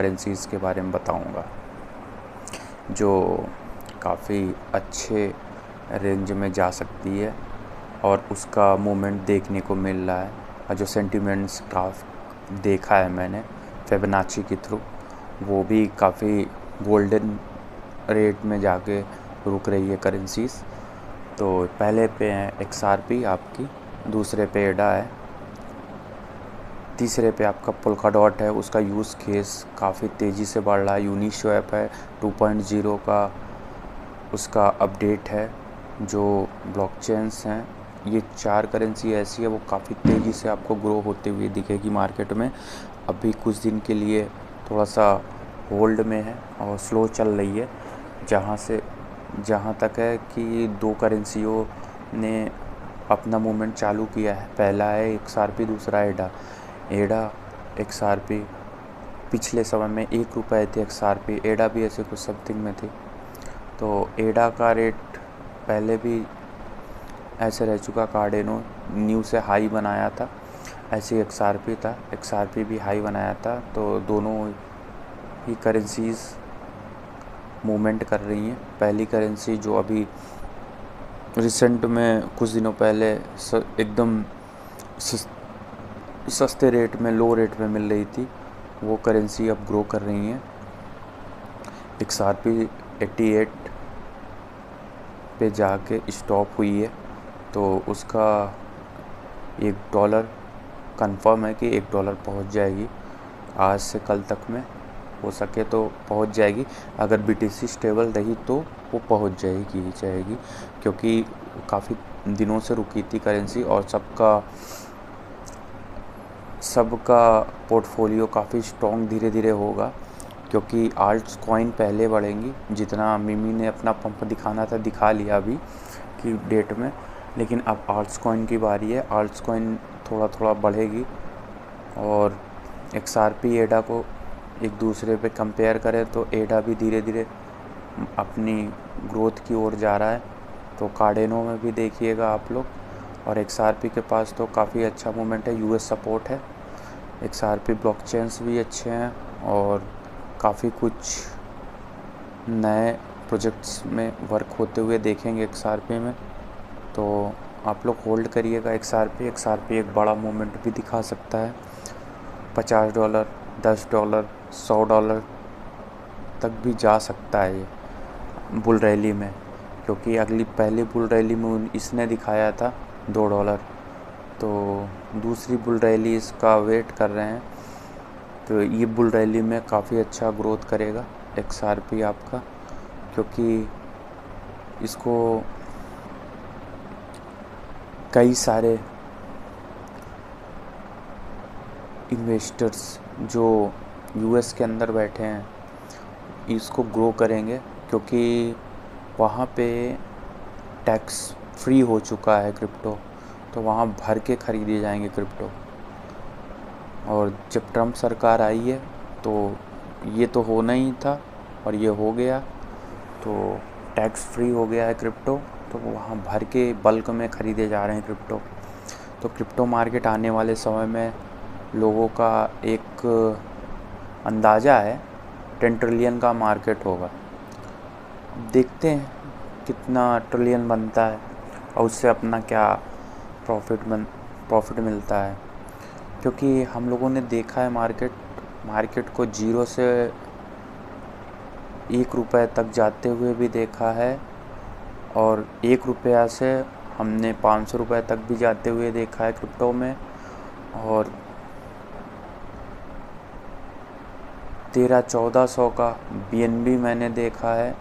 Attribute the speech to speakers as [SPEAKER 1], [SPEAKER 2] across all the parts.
[SPEAKER 1] Currencies के बारे में बताऊंगा जो काफ़ी अच्छे रेंज में जा सकती है और उसका मूवमेंट देखने को मिल रहा है और जो सेंटिमेंट्स ग्राफ देखा है मैंने फिबोनाची के थ्रू, वो भी काफ़ी गोल्डन रेट में जाके रुक रही है करेंसीज़। तो पहले पे है XRP आपकी, दूसरे पे एडा है, तीसरे पे आपका पोल्का डॉट है। उसका यूज़ केस काफ़ी तेज़ी से बढ़ रहा है। यूनिस्वैप है 2.0 का उसका अपडेट है। जो ब्लॉकचेन्स हैं, ये 4 करेंसी ऐसी है वो काफ़ी तेज़ी से आपको ग्रो होते हुए दिखेगी मार्केट में। अभी कुछ दिन के लिए थोड़ा सा होल्ड में है और स्लो चल रही है। जहाँ तक है कि 2 करेंसियों ने अपना मूवमेंट चालू किया है। पहला है XRP, दूसरा एडा। XRP पिछले समय में ₹1 थे XRP, एडा भी ऐसे कुछ समथिंग में थी। तो एडा का रेट पहले भी ऐसे रह चुका, कार्डेनो न्यू से हाई बनाया था, ऐसे XRP था, XRP भी हाई बनाया था। तो दोनों ही करेंसीज़ मूवमेंट कर रही हैं। पहली करेंसी जो अभी रिसेंट में कुछ दिनों पहले एकदम सस्ते रेट में, लो रेट में मिल रही थी, वो करेंसी अब ग्रो कर रही हैं। XRP 88 पे जाके स्टॉप हुई है, तो उसका $1 कंफर्म है कि $1 पहुंच जाएगी। आज से कल तक में हो सके तो पहुंच जाएगी। अगर BTC स्टेबल रही तो वो पहुंच जाएगी, क्योंकि काफ़ी दिनों से रुकी थी करेंसी और सबका पोर्टफोलियो काफ़ी स्ट्रॉन्ग धीरे धीरे होगा, क्योंकि आल्ट्स कॉइन पहले बढ़ेंगी। जितना मिमी ने अपना पंप दिखाना था दिखा लिया अभी की डेट में, लेकिन अब आल्ट्स कॉइन की बारी है। आल्ट्स कॉइन थोड़ा थोड़ा बढ़ेगी और XRP एडा को एक दूसरे पे कंपेयर करें तो एडा भी धीरे धीरे अपनी ग्रोथ की ओर जा रहा है। तो कार्डेनो में भी देखिएगा आप लोग। और XRP के पास तो काफ़ी अच्छा मूवमेंट है, US सपोर्ट है। XRP ब्लॉकचेन्स भी अच्छे हैं और काफ़ी कुछ नए प्रोजेक्ट्स में वर्क होते हुए देखेंगे XRP में। तो आप लोग होल्ड करिएगा XRP एक बड़ा मूवमेंट भी दिखा सकता है। $50, $10, $100 तक भी जा सकता है ये बुल रैली में, क्योंकि पहली बुल रैली में इसने दिखाया था $2। तो दूसरी बुल रैली इसका वेट कर रहे हैं। तो ये बुल रैली में काफ़ी अच्छा ग्रोथ करेगा XRP आपका, क्योंकि इसको कई सारे इन्वेस्टर्स जो US के अंदर बैठे हैं इसको ग्रो करेंगे, क्योंकि वहाँ पे टैक्स फ्री हो चुका है क्रिप्टो। तो वहाँ भर के ख़रीदे जाएंगे क्रिप्टो। और जब ट्रम्प सरकार आई है तो ये तो होना ही था और ये हो गया, तो टैक्स फ्री हो गया है क्रिप्टो। तो वहाँ भर के बल्क में ख़रीदे जा रहे हैं क्रिप्टो। तो क्रिप्टो मार्केट आने वाले समय में लोगों का एक अंदाज़ा है 10 ट्रिलियन का मार्केट होगा। देखते हैं कितना ट्रिलियन बनता है और उससे अपना क्या प्रॉफिट मिलता है, क्योंकि हम लोगों ने देखा है मार्केट को 0 से ₹1 तक जाते हुए भी देखा है और ₹1 से हमने ₹500 तक भी जाते हुए देखा है क्रिप्टो में। और 1300-1400 का BNB मैंने देखा है,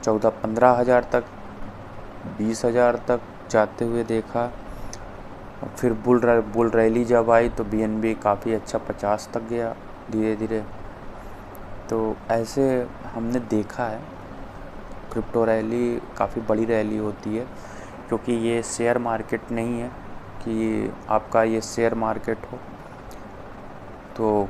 [SPEAKER 1] 14-15 हज़ार तक, 20 हज़ार तक जाते हुए देखा। और फिर बुल रैली जब आई तो BNB काफ़ी अच्छा 50 तक गया धीरे धीरे। तो ऐसे हमने देखा है क्रिप्टो रैली काफ़ी बड़ी रैली होती है, क्योंकि ये शेयर मार्केट नहीं है कि आपका ये शेयर मार्केट हो। तो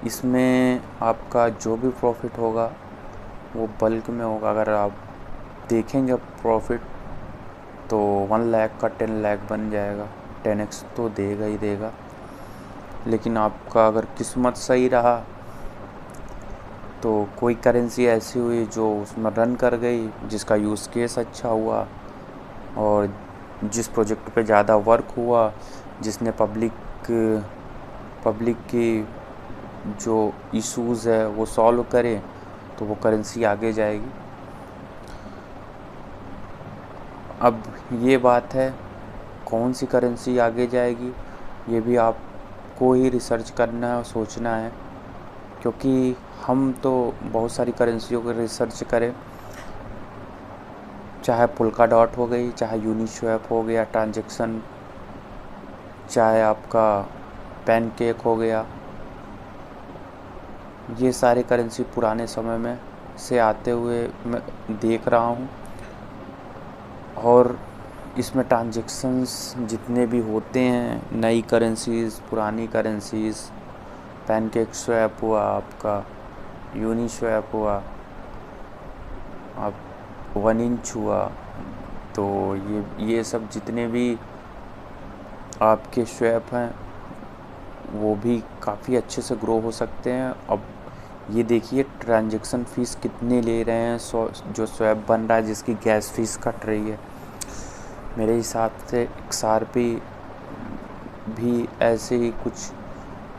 [SPEAKER 1] इसमें आपका जो भी प्रॉफिट होगा वो बल्क में होगा। अगर आप देखेंगे प्रॉफिट तो 1 लाख का 10 लाख बन जाएगा, 10x तो देगा ही देगा। लेकिन आपका अगर किस्मत सही रहा तो कोई करेंसी ऐसी हुई जो उसमें रन कर गई, जिसका यूज़ केस अच्छा हुआ और जिस प्रोजेक्ट पे ज़्यादा वर्क हुआ, जिसने पब्लिक की जो इश्यूज़ है वो सॉल्व करे, तो वो करेंसी आगे जाएगी। अब ये बात है कौन सी करेंसी आगे जाएगी, ये भी आपको ही रिसर्च करना है और सोचना है, क्योंकि हम तो बहुत सारी करेंसियों को रिसर्च करें, चाहे पोल्का डॉट हो गई, चाहे यूनिस्वैप हो गया ट्रांजैक्शन, चाहे आपका पैनकेक हो गया, ये सारे करेंसी पुराने समय में से आते हुए मैं देख रहा हूँ। और इसमें ट्रांजैक्शंस जितने भी होते हैं, नई करेंसीज़, पुरानी करेंसीज़, पैनकेक स्वैप हुआ, आपका यूनिस्वैप हुआ, आप 1 इंच हुआ, तो ये सब जितने भी आपके स्वैप हैं वो भी काफ़ी अच्छे से ग्रो हो सकते हैं। अब ये देखिए ट्रांजैक्शन फ़ीस कितने ले रहे हैं, जो स्वैप बन रहा है जिसकी गैस फीस कट रही है। मेरे हिसाब से XRP भी ऐसे ही कुछ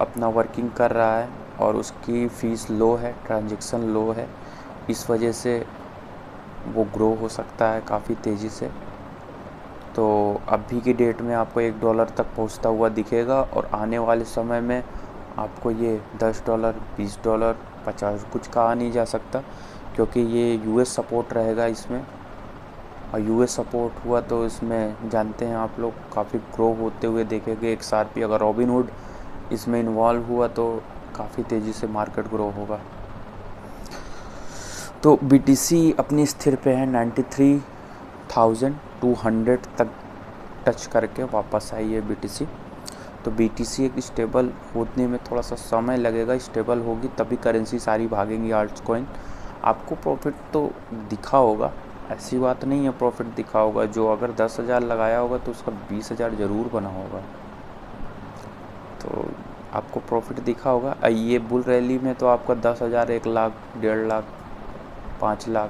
[SPEAKER 1] अपना वर्किंग कर रहा है और उसकी फ़ीस लो है, ट्रांजैक्शन लो है, इस वजह से वो ग्रो हो सकता है काफ़ी तेज़ी से। तो अभी की डेट में आपको $1 तक पहुंचता हुआ दिखेगा और आने वाले समय में आपको ये $10, $20, $50 कुछ कहा नहीं जा सकता, क्योंकि ये US सपोर्ट रहेगा इसमें, और US सपोर्ट हुआ तो इसमें जानते हैं आप लोग काफ़ी ग्रो होते हुए देखेंगे XRP। अगर रॉबिनहुड इसमें इन्वॉल्व हुआ तो काफ़ी तेज़ी से मार्केट ग्रो होगा। तो BTC अपनी स्थिर पे है 93,200 तक टच करके वापस आई है BTC। तो BTC एक स्टेबल होने में थोड़ा सा समय लगेगा, स्टेबल होगी तभी करेंसी सारी भागेंगी आल्ट्स कॉइन। आपको प्रॉफिट तो दिखा होगा, ऐसी बात नहीं है प्रॉफिट दिखा होगा, जो अगर 10,000 लगाया होगा तो उसका 20,000 ज़रूर बना होगा, तो आपको प्रॉफिट दिखा होगा। ये बुल रैली में तो आपका 10,000, 1 लाख, 1.5 लाख, 5 लाख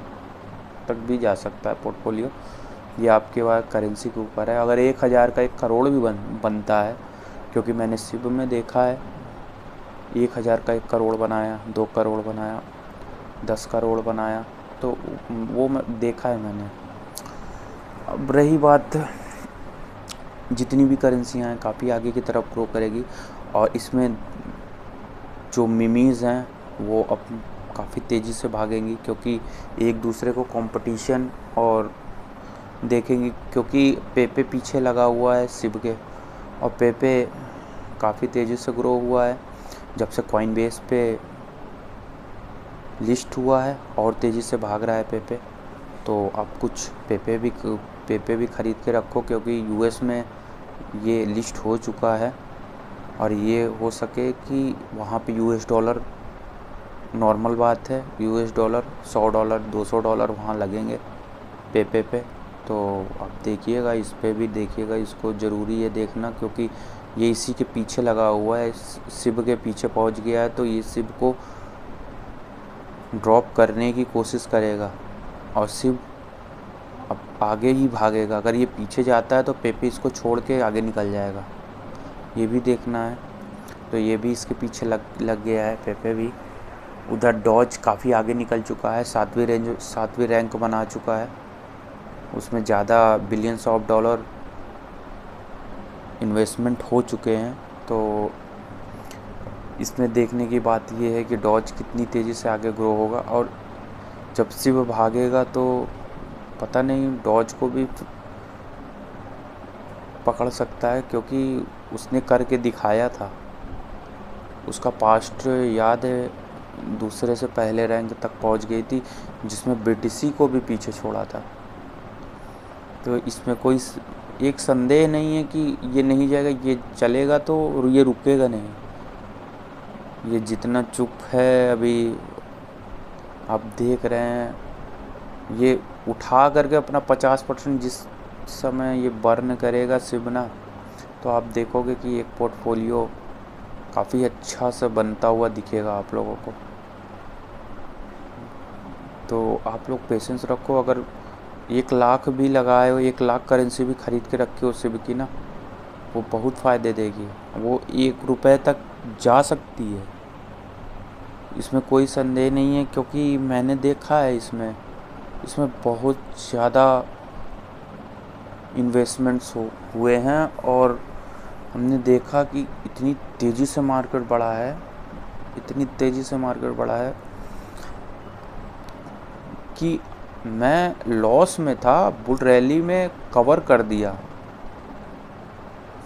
[SPEAKER 1] तक भी जा सकता है पोर्टफोलियो, ये आपके वहाँ करेंसी के ऊपर है। अगर 1,000 का 1 करोड़ भी बनता है, क्योंकि मैंने सिब में देखा है 1,000 का 1 करोड़ बनाया, 2 करोड़ बनाया, 10 करोड़ बनाया, तो वो देखा है मैंने। अब रही बात, जितनी भी करेंसियाँ हैं काफ़ी आगे की तरफ ग्रो करेगी, और इसमें जो मीमीज़ हैं वो अब काफ़ी तेज़ी से भागेंगी, क्योंकि एक दूसरे को कंपटीशन और देखेंगी, क्योंकि पेपे पीछे लगा हुआ है सिब के, और पेपे काफ़ी तेज़ी से ग्रो हुआ है जब से कॉइनबेस पे लिस्ट हुआ है, और तेज़ी से भाग रहा है पेपे। तो आप कुछ पेपे भी ख़रीद के रखो, क्योंकि US में ये लिस्ट हो चुका है, और ये हो सके कि वहाँ पे US डॉलर नॉर्मल बात है, US डॉलर $100, $200 वहाँ लगेंगे पेपे पे। तो आप देखिएगा, इस पे भी देखिएगा, इसको ज़रूरी है देखना, क्योंकि ये इसी के पीछे लगा हुआ है, सिब के पीछे पहुंच गया है, तो ये सिब को ड्रॉप करने की कोशिश करेगा और सिब अब आगे ही भागेगा। अगर ये पीछे जाता है तो पेपे इसको छोड़ के आगे निकल जाएगा, ये भी देखना है। तो ये भी इसके पीछे लग गया है पेपे भी। उधर डॉज काफ़ी आगे निकल चुका है, 7वीं रैंक बना चुका है, उसमें ज़्यादा बिलियंस ऑफ डॉलर इन्वेस्टमेंट हो चुके हैं। तो इसमें देखने की बात ये है कि डॉज कितनी तेज़ी से आगे ग्रो होगा, और जब सिब भागेगा तो पता नहीं डॉज को भी पकड़ सकता है, क्योंकि उसने करके दिखाया था, उसका पास्ट याद है, दूसरे से पहले रैंक तक पहुंच गई थी, जिसमें BTC को भी पीछे छोड़ा था। तो इसमें कोई एक संदेह नहीं है कि ये नहीं जाएगा, ये चलेगा तो ये रुकेगा नहीं। ये जितना चुप है अभी आप देख रहे हैं, ये उठा करके अपना 50% जिस समय ये बर्न करेगा सिब ना, तो आप देखोगे कि एक पोर्टफोलियो काफ़ी अच्छा सा बनता हुआ दिखेगा आप लोगों को। तो आप लोग पेशेंस रखो। अगर 1 लाख भी लगाए हो, 1 लाख करेंसी भी खरीद के रखे हो सिबकी ना, वो बहुत फ़ायदे देगी। वो 1 रुपये तक जा सकती है, इसमें कोई संदेह नहीं है, क्योंकि मैंने देखा है इसमें बहुत ज़्यादा इन्वेस्टमेंट्स हुए हैं और हमने देखा कि इतनी तेज़ी से मार्केट बढ़ा है, इतनी तेज़ी से मार्केट बढ़ा है कि मैं लॉस में था, बुल रैली में कवर कर दिया।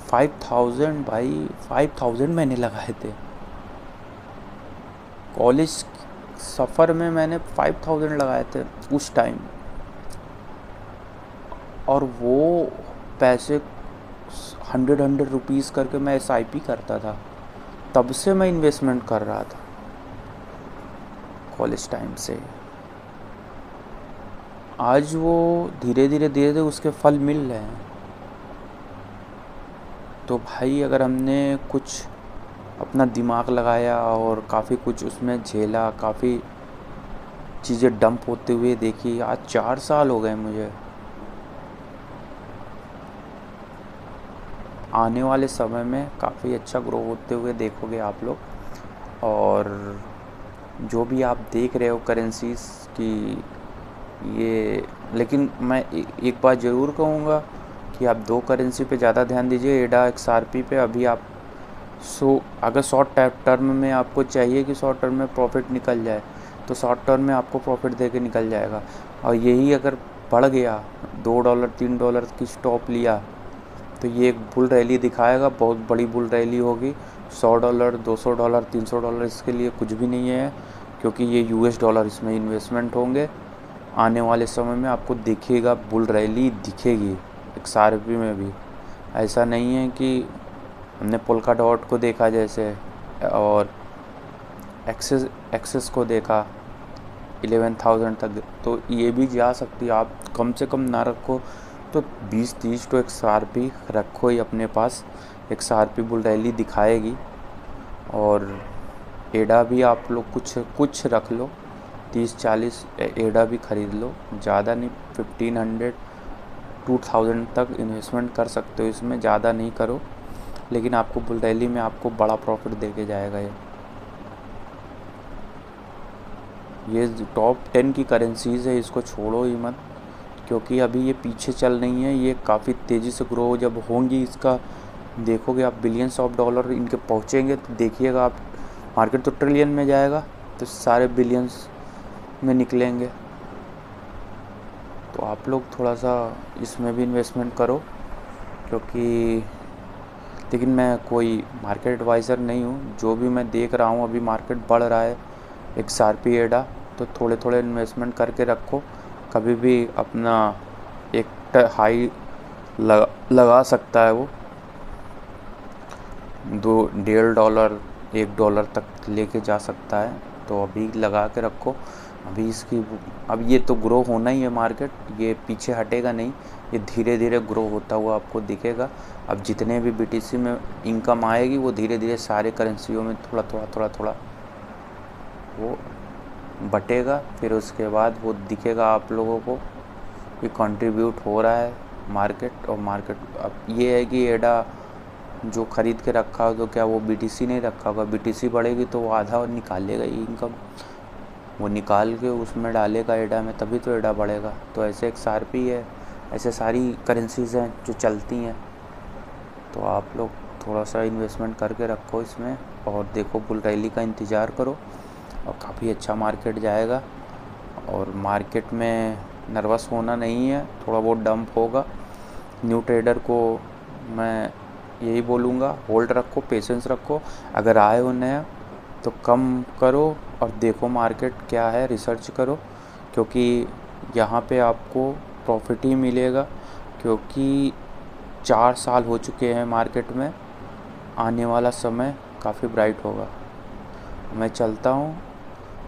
[SPEAKER 1] 5000 भाई, 5000 मैंने लगाए थे कॉलेज सफ़र में, मैंने 5000 लगाए थे उस टाइम, और वो पैसे 100 रुपीज़ करके मैं SIP करता था। तब से मैं इन्वेस्टमेंट कर रहा था कॉलेज टाइम से। आज वो धीरे धीरे उसके फल मिल रहे हैं। तो भाई अगर हमने कुछ अपना दिमाग लगाया और काफ़ी कुछ उसमें झेला, काफ़ी चीज़ें डंप होते हुए देखी, आज 4 साल हो गए मुझे। आने वाले समय में काफ़ी अच्छा ग्रो होते हुए देखोगे आप लोग। और जो भी आप देख रहे हो करेंसीज़ की ये, लेकिन मैं एक बात ज़रूर कहूँगा कि आप 2 करेंसी पे ज़्यादा ध्यान दीजिए, एडा XRP पे। अभी आप अगर शॉर्ट टर्म में आपको चाहिए कि शॉर्ट टर्म में प्रॉफिट निकल जाए, तो शॉर्ट टर्म में आपको प्रॉफिट दे के निकल जाएगा। और यही अगर बढ़ गया, $2 $3 की स्टॉप लिया, तो ये एक बुल रैली दिखाएगा, बहुत बड़ी बुल रैली होगी। $100 $200 $300 इसके लिए कुछ भी नहीं है, क्योंकि ये US डॉलर इसमें इन्वेस्टमेंट होंगे। आने वाले समय में आपको दिखेगा, बुल रैली दिखेगी XRP में भी। ऐसा नहीं है कि हमने पोल्का डॉट को देखा जैसे, और एक्सेस को देखा 11,000 तक, तो ये भी जा सकती है। आप कम से कम ना रखो तो 20-30 तो XRP रखो ही अपने पास। XRP बुल रैली दिखाएगी। और एडा भी आप लोग कुछ रख लो, 30-40 एडा भी ख़रीद लो, ज़्यादा नहीं, 1500 2000 तक इन्वेस्टमेंट कर सकते हो इसमें, ज़्यादा नहीं करो। लेकिन आपको बुल रैली में आपको बड़ा प्रॉफिट दे के जाएगा। ये टॉप 10 की करेंसीज़ है, इसको छोड़ो ही मत, क्योंकि अभी ये पीछे चल रही हैं। ये काफ़ी तेज़ी से ग्रो जब होंगी, इसका देखोगे आप, बिलियंस ऑफ डॉलर इनके पहुँचेंगे, तो देखिएगा आप, मार्केट तो ट्रिलियन में जाएगा, तो सारे बिलियंस में निकलेंगे। तो आप लोग थोड़ा सा इसमें भी इन्वेस्टमेंट करो, क्योंकि लेकिन मैं कोई मार्केट एडवाइज़र नहीं हूँ। जो भी मैं देख रहा हूँ, अभी मार्केट बढ़ रहा है XRP एडा, तो थोड़े थोड़े इन्वेस्टमेंट करके रखो। कभी भी अपना एक हाई लगा सकता है वो, $2.5 $1 तक लेके जा सकता है। तो अभी लगा के रखो। अब ये तो ग्रो होना ही है मार्केट, ये पीछे हटेगा नहीं, ये धीरे धीरे ग्रो होता हुआ आपको दिखेगा। अब जितने भी BTC में इनकम आएगी, वो धीरे धीरे सारे करेंसियों में थोड़ा वो बटेगा। फिर उसके बाद वो दिखेगा आप लोगों को कि कंट्रीब्यूट हो रहा है मार्केट। और मार्केट अब ये है कि एडा जो ख़रीद के रखा हो, तो क्या वो BTC नहीं रखा होगा? BTC बढ़ेगी तो वो आधा निकालेगा ही इनकम, वो निकाल के उसमें डालेगा एडा में, तभी तो एडा बढ़ेगा। तो ऐसे XRP है, ऐसे सारी करेंसीज़ हैं जो चलती हैं। तो आप लोग थोड़ा सा इन्वेस्टमेंट करके रखो इसमें, और देखो बुल रैली का इंतज़ार करो, और काफ़ी अच्छा मार्केट जाएगा। और मार्केट में नर्वस होना नहीं है, थोड़ा बहुत डंप होगा। न्यू ट्रेडर को मैं यही बोलूँगा, होल्ड रखो, पेशेंस रखो। अगर आए हो नया तो कम करो और देखो मार्केट क्या है, रिसर्च करो, क्योंकि यहाँ पे आपको प्रॉफिट ही मिलेगा। क्योंकि 4 साल हो चुके हैं मार्केट में, आने वाला समय काफ़ी ब्राइट होगा। मैं चलता हूँ,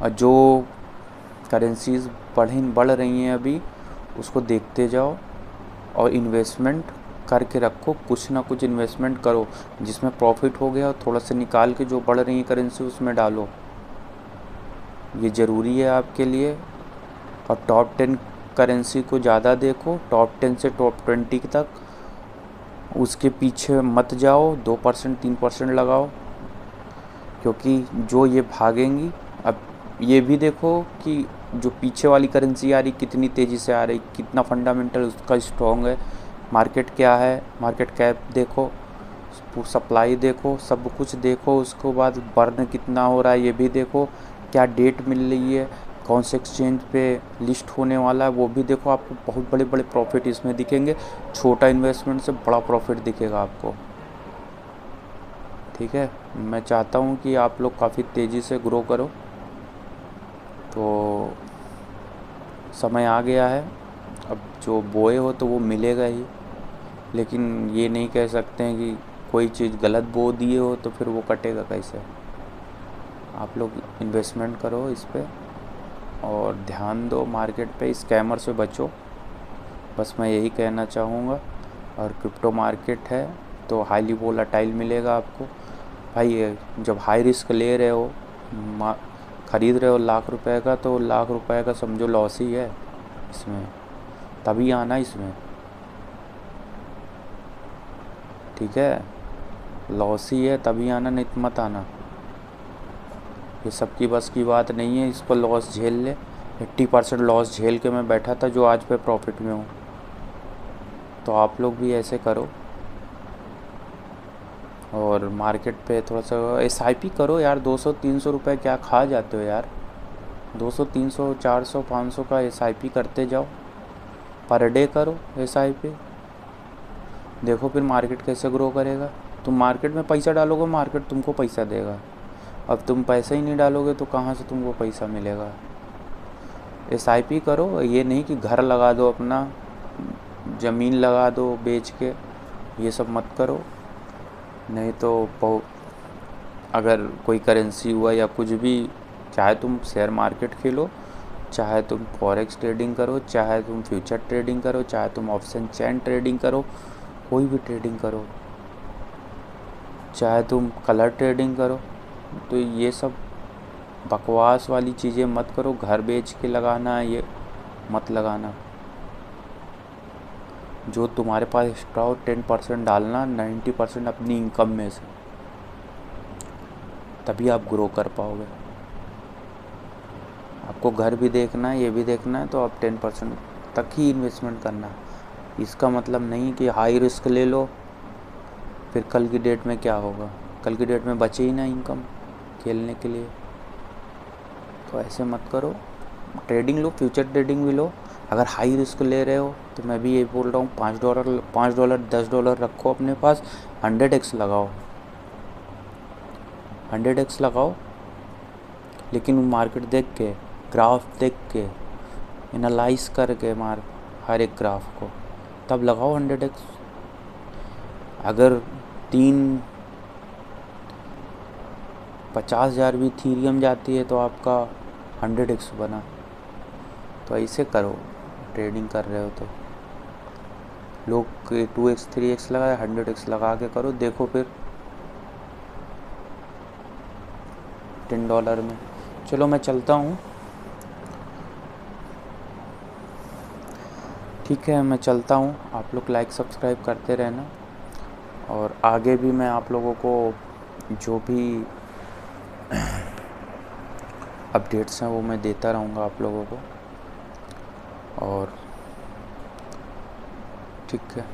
[SPEAKER 1] और जो करेंसीज़ बढ़ रही हैं अभी, उसको देखते जाओ और इन्वेस्टमेंट करके रखो, कुछ ना कुछ इन्वेस्टमेंट करो जिसमें प्रॉफिट हो गया, थोड़ा सा निकाल के जो बढ़ रही है करेंसी उसमें डालो, ये ज़रूरी है आपके लिए। और टॉप 10 करेंसी को ज़्यादा देखो, टॉप 10 से टॉप 20 तक, उसके पीछे मत जाओ, 2% 3% लगाओ, क्योंकि जो ये भागेंगी। अब ये भी देखो कि जो पीछे वाली करेंसी आ रही कितनी तेज़ी से आ रही, कितना फंडामेंटल उसका स्ट्रॉन्ग है, मार्केट क्या है, मार्केट कैप देखो, सप्लाई देखो, सब कुछ देखो। उसके बाद बर्न कितना हो रहा है ये भी देखो, क्या डेट मिल रही है, कौन से एक्सचेंज पे लिस्ट होने वाला है वो भी देखो। आपको बहुत बड़े बड़े प्रॉफिट इसमें दिखेंगे, छोटा इन्वेस्टमेंट से बड़ा प्रॉफिट दिखेगा आपको। ठीक है, मैं चाहता हूँ कि आप लोग काफ़ी तेज़ी से ग्रो करो। तो समय आ गया है, अब जो बोए हो तो वो मिलेगा ही, लेकिन ये नहीं कह सकते हैं कि कोई चीज़ गलत बो दिए हो तो फिर वो कटेगा कैसे। आप लोग इन्वेस्टमेंट करो इस पे और ध्यान दो मार्केट पे, स्कैमर से बचो, बस मैं यही कहना चाहूँगा। और क्रिप्टो मार्केट है तो हाईली वोलेटाइल मिलेगा आपको भाई। जब हाई रिस्क ले रहे हो, ख़रीद रहे हो लाख रुपए का, तो लाख रुपए का समझो लॉस ही है इसमें, तभी आना इसमें। ठीक है, लॉस ही है तभी आना, नहीं तो मत आना। ये सबकी बस की बात नहीं है, इस पर लॉस झेल ले। 80% लॉस झेल के मैं बैठा था, जो आज पे प्रॉफिट में हूँ। तो आप लोग भी ऐसे करो और मार्केट पे थोड़ा सा SIP करो यार। 200-300 रुपये क्या खा जाते हो यार, 200-300 400 500 का SIP करते जाओ, पर डे करो SIP। देखो फिर मार्केट कैसे ग्रो करेगा। तुम मार्केट में पैसा डालोगे, मार्केट तुमको पैसा देगा। अब तुम पैसा ही नहीं डालोगे तो कहाँ से तुमको पैसा मिलेगा। SIP करो, ये नहीं कि घर लगा दो, अपना ज़मीन लगा दो बेच के, ये सब मत करो। नहीं तो अगर कोई करेंसी हुआ या कुछ भी, चाहे तुम शेयर मार्केट खेलो, चाहे तुम फॉरेक्स ट्रेडिंग करो, चाहे तुम फ्यूचर ट्रेडिंग करो, चाहे तुम ऑप्शन चेन ट्रेडिंग करो, कोई भी ट्रेडिंग करो, चाहे तुम कलर ट्रेडिंग करो, तो ये सब बकवास वाली चीज़ें मत करो। घर बेच के लगाना ये मत लगाना। जो तुम्हारे पास एक्स्ट्रा हो 10% डालना, 90% अपनी इनकम में से, तभी आप ग्रो कर पाओगे। आपको घर भी देखना है, ये भी देखना है, तो आप 10% तक ही इन्वेस्टमेंट करना। इसका मतलब नहीं कि हाई रिस्क ले लो, फिर कल की डेट में क्या होगा, कल की डेट में बचे ही ना इनकम खेलने के लिए। तो ऐसे मत करो। ट्रेडिंग लो, फ्यूचर ट्रेडिंग भी लो। अगर हाई रिस्क ले रहे हो तो मैं भी ये बोल रहा हूँ, $5 $10 रखो अपने पास, 100x लगाओ, 100x लगाओ। लेकिन मार्केट देख के, ग्राफ देख के, एनालाइज करके हर एक ग्राफ को, तब लगाओ 100x। अगर 50,000 भी इथेरियम जाती है तो आपका 100x बना। तो ऐसे करो, ट्रेडिंग कर रहे हो तो। लोग 2x 3x लगाए, 100x लगा के करो, देखो फिर $10 में। चलो मैं चलता हूँ, ठीक है, मैं चलता हूँ। आप लोग लाइक सब्सक्राइब करते रहना, और आगे भी मैं आप लोगों को जो भी अपडेट्स हैं वो मैं देता रहूँगा आप लोगों को। और ठीक है।